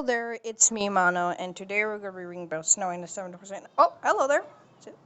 there, it's me, Mano, and today we're gonna be reading about Snow in the 7%. Oh, hello there.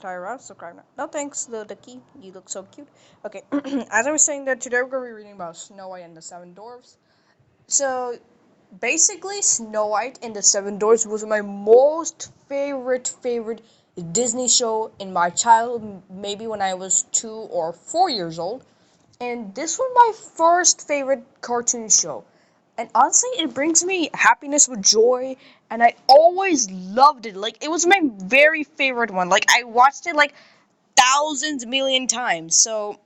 Tyra, subscribe now. No thanks, the key. You look so cute. Okay, as I was saying that today we're gonna be reading about Snow White and the Seven Dwarfs. So, basically, Snow White and the Seven Dwarfs was my most favorite Disney show in my childhood, maybe when I was 2 or 4 years old. And this was my first favorite cartoon show. And honestly, it brings me happiness with joy, and I always loved it. Like, it was my very favorite one. Like, I watched it like thousands, million times. So,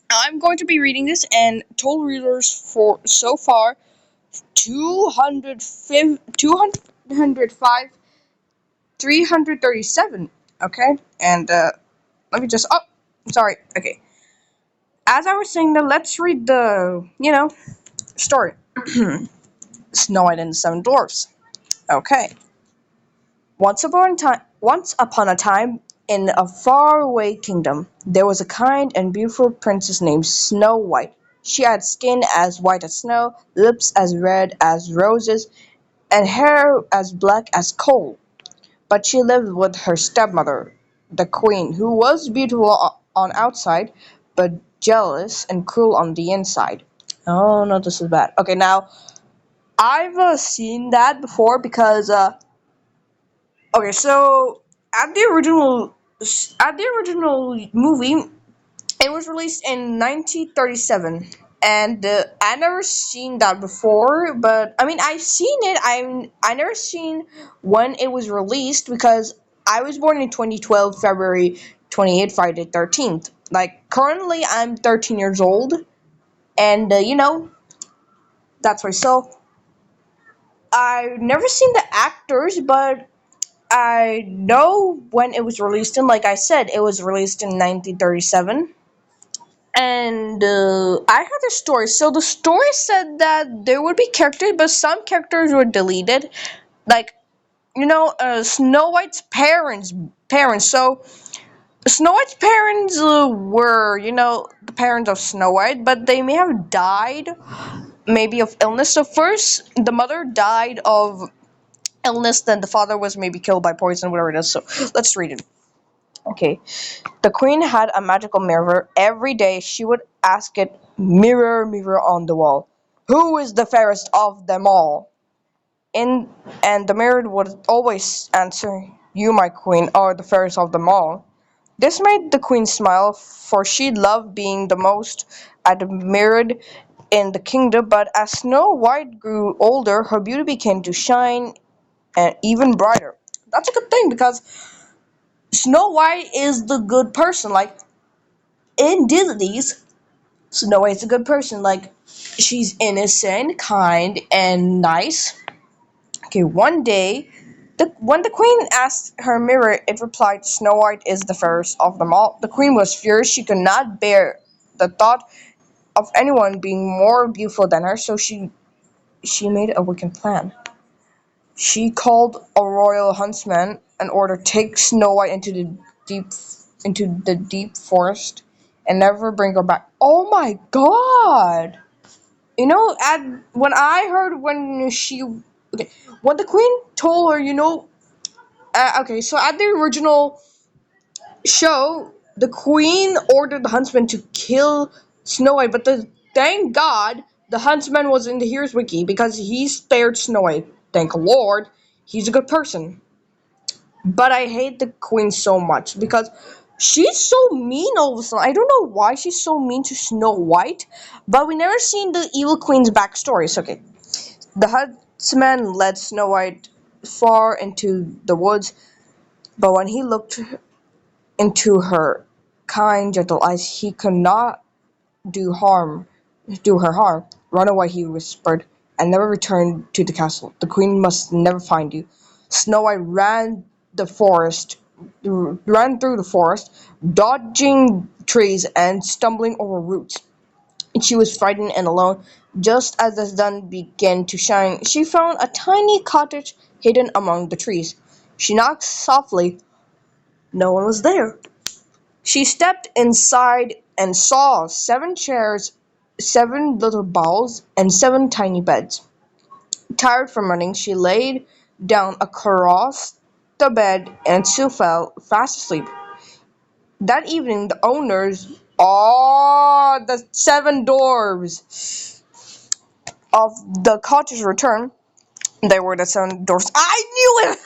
I'm going to be reading this, and total readers for so far 205, 337. Okay? And, let me just. Oh, sorry. Okay. As I was saying, let's read the story. Snow White and the Seven Dwarfs. Okay. Once upon a time, in a faraway kingdom, there was a kind and beautiful princess named Snow White. She had skin as white as snow, lips as red as roses, and hair as black as coal. But she lived with her stepmother, the queen, who was beautiful on outside, but jealous and cruel on the inside. Oh no, this is bad. Okay, now I've seen that before because okay, so at the original at the original movie, it was released in 1937, and I never seen that before. But I mean, I've seen it. I never seen when it was released because I was born in 2012, February 28th, Friday 13th. Like currently, I'm 13 years old, and that's why. So I've never seen the actors, but I know when it was released in, like I said, it was released in 1937. And I heard the story. So the story said that there would be characters, but some characters were deleted. Like, Snow White's parents. So Snow White's parents were, the parents of Snow White, but they may have died maybe of illness. So first, the mother died of illness, then the father was maybe killed by poison, whatever it is. So let's read it. Okay. The queen had a magical mirror. Every day she would ask it, "Mirror, mirror on the wall, who is the fairest of them all?" In and the mirror would always answer, "You, my queen, are the fairest of them all." This made the queen smile, for she loved being the most admired in the kingdom. But as Snow White grew older, her beauty began to shine and even brighter. That's a good thing because Snow White is the good person. Like in Disney's, Snow White's a good person. Like she's innocent, kind, and nice. Okay, one day, when the queen asked her mirror, it replied, "Snow White is the fairest of them all." The queen was furious. She could not bear the thought of anyone being more beautiful than her, so she made a wicked plan. She called a royal huntsman and ordered take Snow White deep into the deep forest and never bring her back. Oh my god! At when I heard when she okay, when the queen told her, okay, so at the original show, the queen ordered the huntsman to kill Snow White, but thank God the huntsman was in the Heroes Wiki because he spared Snow White. Thank Lord, he's a good person. But I hate the queen so much because she's so mean all of a sudden. I don't know why she's so mean to Snow White, but we never seen the evil queen's backstory. So okay, the huntsman led Snow White far into the woods, but when he looked into her kind, gentle eyes, he could not do her harm. "Run away," he whispered, "and never return to the castle. The queen must never find you." Snow White ran through the forest, dodging trees and stumbling over roots. She was frightened and alone. Just as the sun began to shine, she found a tiny cottage hidden among the trees. She knocked softly. No one was there. She stepped inside and saw 7 chairs, 7 little bowls, and 7 tiny beds. Tired from running, she laid down across the bed and soon fell fast asleep. That evening, the owners, the seven dwarves of the cottage returned. They were the seven dwarfs. I knew it!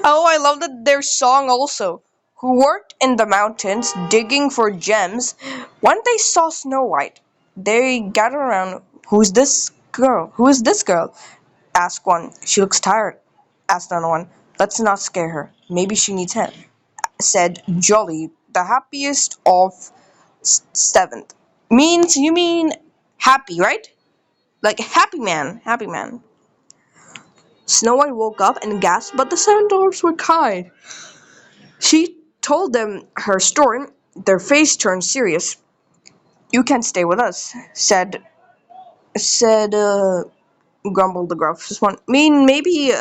Oh, I love that their song also. Who worked in the mountains digging for gems. When they saw Snow White, they gathered around. Who's this girl? Who is this girl? Asked one. She looks tired. Asked another one. Let's not scare her. Maybe she needs help. Said Jolly, the happiest of seventh. Means you mean happy, right? Like happy man, happy man. Snow White woke up and gasped, but the seven dwarfs were kind. She told them her story. Their face turned serious. You can stay with us, said grumbled the gruffest one. I mean, maybe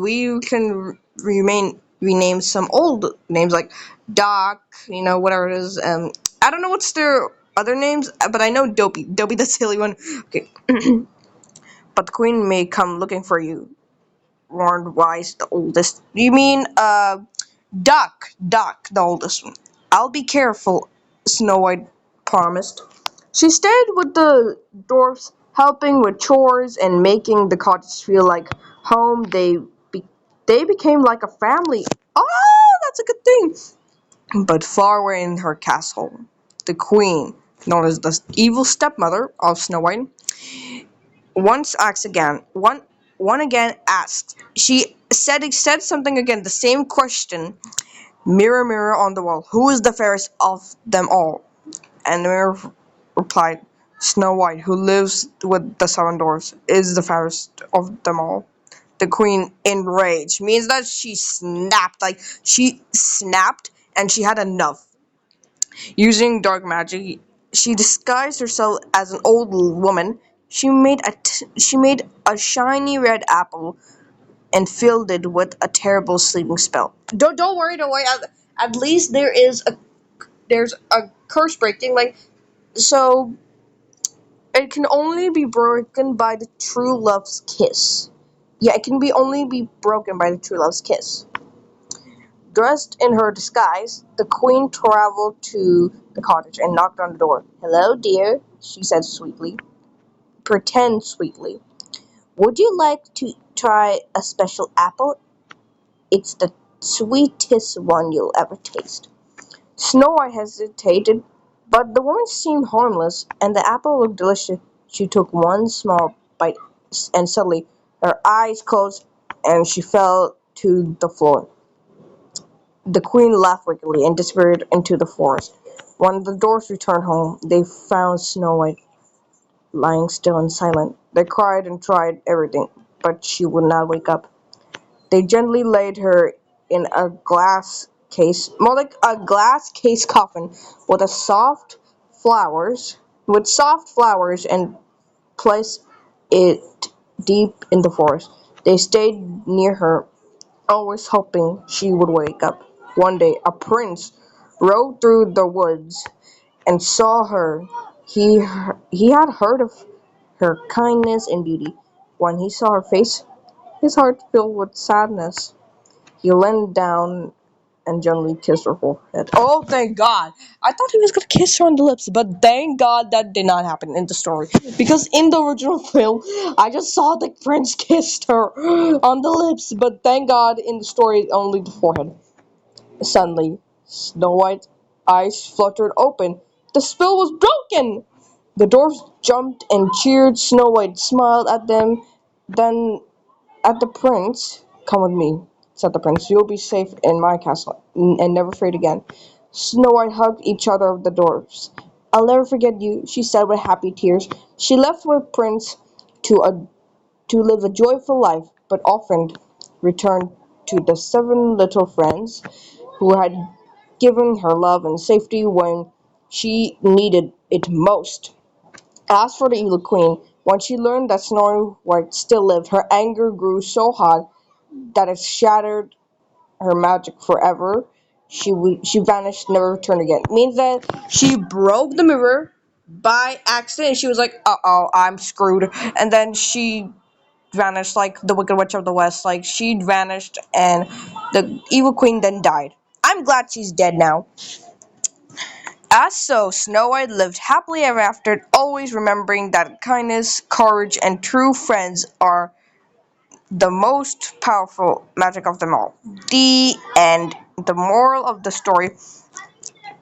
we can rename some old names like Doc, whatever it is. I don't know what's their other names, but I know Dopey. Dopey, the silly one. Okay, but the queen may come looking for you, warned Wise, the oldest. You mean Doc, the oldest one. I'll be careful, Snow White promised. She stayed with the dwarfs, helping with chores and making the cottage feel like home. They became like a family. Oh, that's a good thing. But far away in her castle, the queen, known as the evil stepmother of Snow White, once asked again. One again asked. She said something again, the same question. Mirror, mirror on the wall, who is the fairest of them all? And the mirror replied, Snow White, who lives with the seven dwarfs, is the fairest of them all. The queen, enraged, means that she snapped and she had enough. Using dark magic, she disguised herself as an old woman. She made a shiny red apple and filled it with a terrible sleeping spell. Don't worry, don't worry. At least there's a curse breaking. Like, so it can only be broken by the true love's kiss. Yeah, it can be only be broken by the true love's kiss. Dressed in her disguise, the queen traveled to the cottage and knocked on the door. Hello, dear, she said sweetly. Pretend sweetly. Would you like to try a special apple? It's the sweetest one you'll ever taste. Snow White hesitated, but the woman seemed harmless, and the apple looked delicious. She took one small bite, and suddenly her eyes closed, and she fell to the floor. The queen laughed wickedly and disappeared into the forest. When the dwarfs returned home, they found Snow White lying still and silent. They cried and tried everything, but she would not wake up. They gently laid her in a glass case, more like a glass case coffin, with a soft flowers, and placed it deep in the forest. They stayed near her, always hoping she would wake up. One day, a prince rode through the woods and saw her. He had heard of her kindness and beauty. When he saw her face, his heart filled with sadness. He leaned down and gently kissed her forehead. Oh, thank God! I thought he was gonna kiss her on the lips, but thank God that did not happen in the story. Because in the original film, I just saw the prince kissed her on the lips, but thank God in the story, only the forehead. Suddenly, Snow White's eyes fluttered open. The spell was broken! The dwarfs jumped and cheered. Snow White smiled at them, then at the prince. Come with me, said the prince. You'll be safe in my castle, and never afraid again. Snow White hugged each other of the dwarfs. I'll never forget you, she said with happy tears. She left with Prince to a to live a joyful life, but often returned to the seven little friends who had given her love and safety when she needed it most. As for the evil queen, when she learned that Snow White still lived, her anger grew so hot that it shattered her magic forever. She vanished, never returned again. It means that she broke the mirror by accident. She was like, "Uh oh, I'm screwed," and then she vanished like the Wicked Witch of the West. Like she vanished, and the evil queen then died. I'm glad she's dead now. As so, Snow White lived happily ever after, always remembering that kindness, courage, and true friends are the most powerful magic of them all. The end. The moral of the story: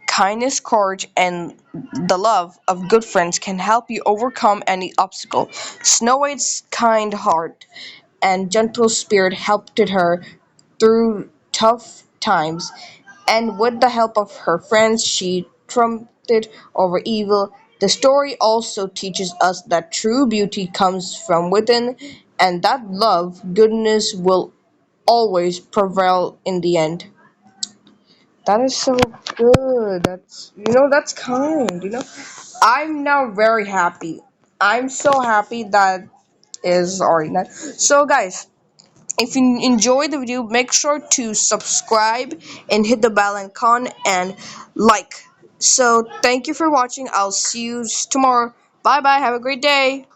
kindness, courage, and the love of good friends can help you overcome any obstacle. Snow White's kind heart and gentle spirit helped her through tough times, and with the help of her friends, she triumphed over evil. The story also teaches us that true beauty comes from within, and that love, goodness will always prevail in the end. That is so good. That's kind. I'm now very happy. I'm so happy that is already done. So, guys, if you enjoyed the video, make sure to subscribe and hit the bell icon and like. So, thank you for watching. I'll see you tomorrow. Bye bye. Have a great day.